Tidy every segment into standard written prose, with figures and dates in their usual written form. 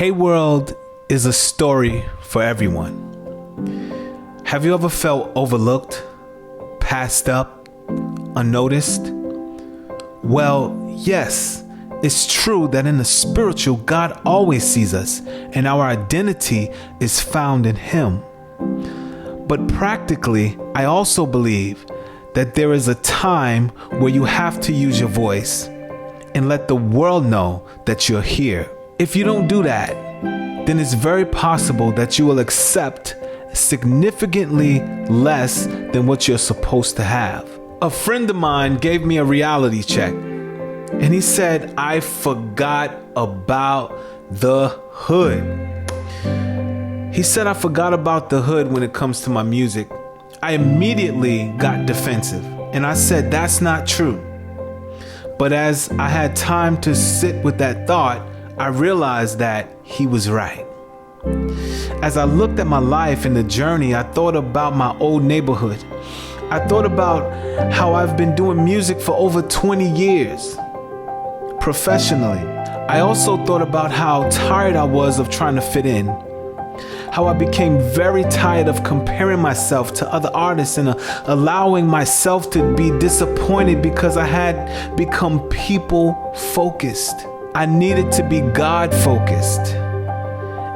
Hey World is a story for everyone. Have you ever felt overlooked, passed up, unnoticed? Well, yes, it's true that in the spiritual, God always sees us, and our identity is found in Him. But practically, I also believe that there is a time where you have to use your voice and let the world know that you're here. If you don't do that, then it's very possible that you will accept significantly less than what you're supposed to have. A friend of mine gave me a reality check, and he said, I forgot about the hood. He said, I forgot about the hood when it comes to my music. I immediately got defensive, and I said, that's not true. But as I had time to sit with that thought, I realized that he was right. As I looked at my life and the journey, I thought about my old neighborhood. I thought about how I've been doing music for over 20 years, professionally. I also thought about how tired I was of trying to fit in, how I became very tired of comparing myself to other artists and allowing myself to be disappointed because I had become people-focused. I needed to be God-focused.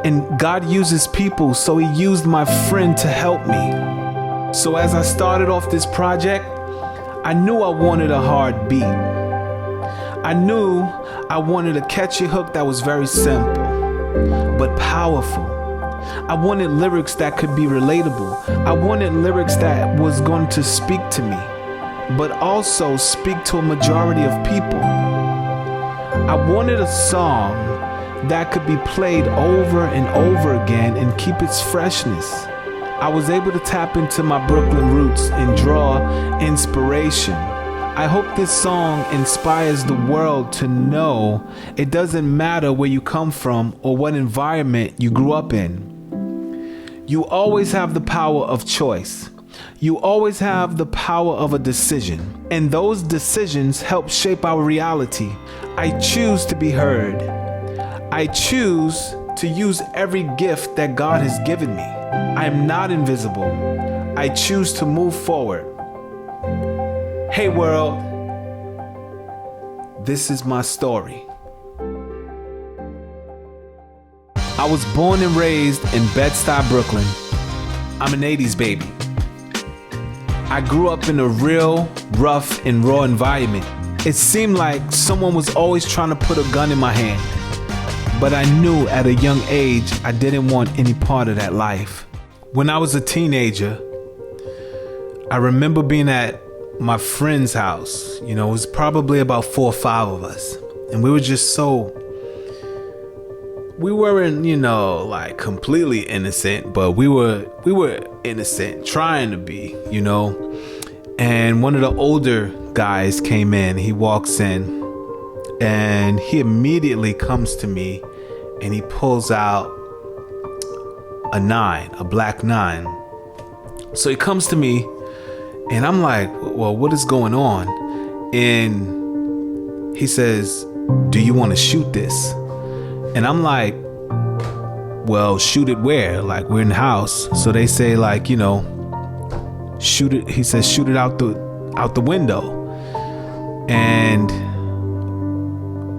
And God uses people, so He used my friend to help me. So as I started off this project, I knew I wanted a hard beat. I knew I wanted a catchy hook that was very simple, but powerful. I wanted lyrics that could be relatable. I wanted lyrics that was going to speak to me, but also speak to a majority of people. I wanted a song that could be played over and over again and keep its freshness. I was able to tap into my Brooklyn roots and draw inspiration. I hope this song inspires the world to know it doesn't matter where you come from or what environment you grew up in. You always have the power of choice. You always have the power of a decision, and those decisions help shape our reality. I choose to be heard. I choose to use every gift that God has given me. I am not invisible. I choose to move forward. Hey world, this is my story. I was born and raised in Bed-Stuy, Brooklyn. I'm an 80s baby. I grew up in a real rough and raw environment. It seemed like someone was always trying to put a gun in my hand. But I knew at a young age I didn't want any part of that life. When I was a teenager, I remember being at my friend's house. You know, it was probably about 4 or 5 of us. And we were just we weren't, like completely innocent, but we were innocent, trying to be, And one of the older guys came in. He walks in and he immediately comes to me and he pulls out a black 9. So he comes to me and I'm like, well, what is going on? And he says, do you want to shoot this? And I'm like, well, shoot it where? Like, we're in the house. So they say, like, shoot it. He says, shoot it out the window. And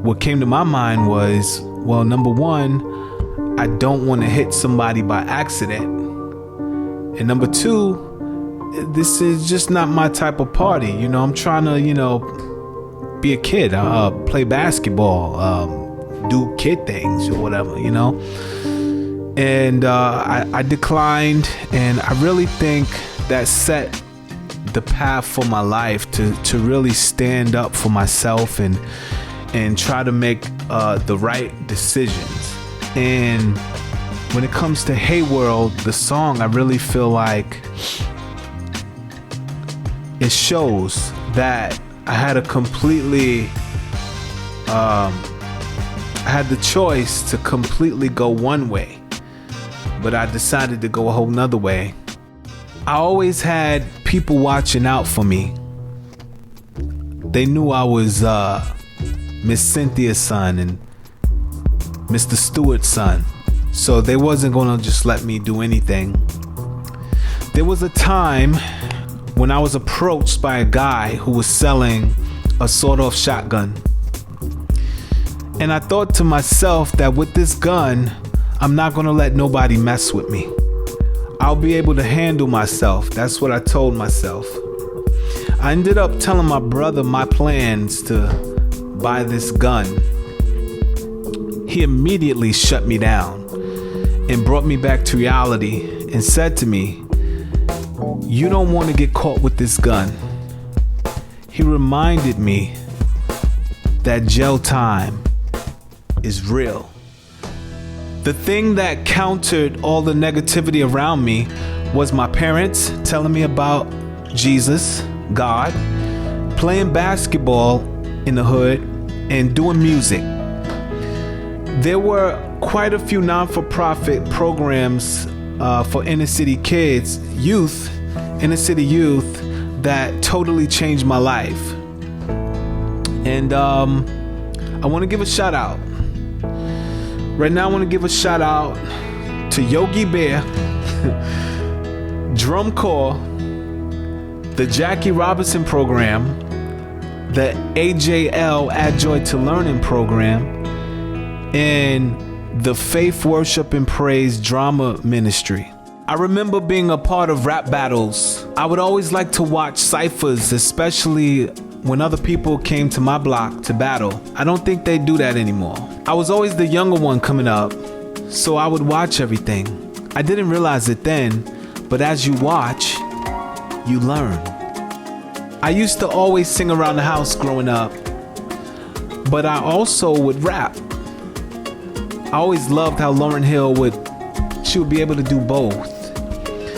what came to my mind was, well, number one, I don't want to hit somebody by accident. And number two, this is just not my type of party. I'm trying to, be a kid, play basketball, do kid things or whatever, And I declined, and I really think that set the path for my life to really stand up for myself and try to make the right decisions. And when it comes to Hey World, the song, I really feel like it shows that I had I had the choice to completely go one way, but I decided to go a whole nother way. I always had people watching out for me. They knew I was Miss Cynthia's son, and Mr. Stewart's son. So they wasn't gonna just let me do anything. There was a time when I was approached by a guy who was selling a sawed-off shotgun. And I thought to myself that with this gun, I'm not gonna let nobody mess with me. I'll be able to handle myself. That's what I told myself. I ended up telling my brother my plans to buy this gun. He immediately shut me down and brought me back to reality and said to me, "You don't want to get caught with this gun." He reminded me that jail time is real. The thing that countered all the negativity around me was my parents telling me about Jesus, God, playing basketball in the hood, and doing music. There were quite a few non-for-profit programs for inner city kids, inner city youth, that totally changed my life. And I want to give a shout out. Right now I want to give a shout out to Yogi Bear, Drum Corps, the Jackie Robinson program, the AJL Add Joy to Learning program, and the Faith, Worship, and Praise Drama Ministry. I remember being a part of rap battles. I would always like to watch cyphers, especially when other people came to my block to battle. I don't think they do that anymore. I was always the younger one coming up, so I would watch everything. I didn't realize it then, but as you watch, you learn. I used to always sing around the house growing up, but I also would rap. I always loved how Lauryn Hill would be able to do both.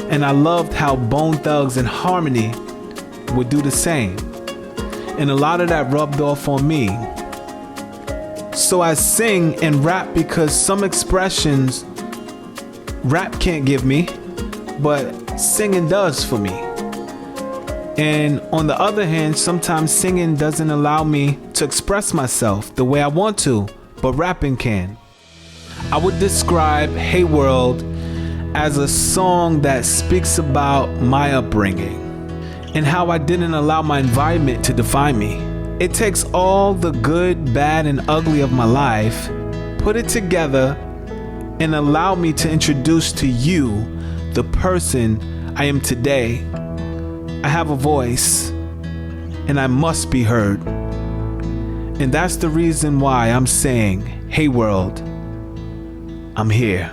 And I loved how Bone Thugs and Harmony would do the same. And a lot of that rubbed off on me. So I sing and rap because some expressions rap can't give me, but singing does for me. And on the other hand, sometimes singing doesn't allow me to express myself the way I want to, but rapping can. I would describe Hey World as a song that speaks about my upbringing and how I didn't allow my environment to define me. It takes all the good, bad, and ugly of my life, put it together, and allow me to introduce to you the person I am today. I have a voice, and I must be heard. And that's the reason why I'm saying, hey world, I'm here.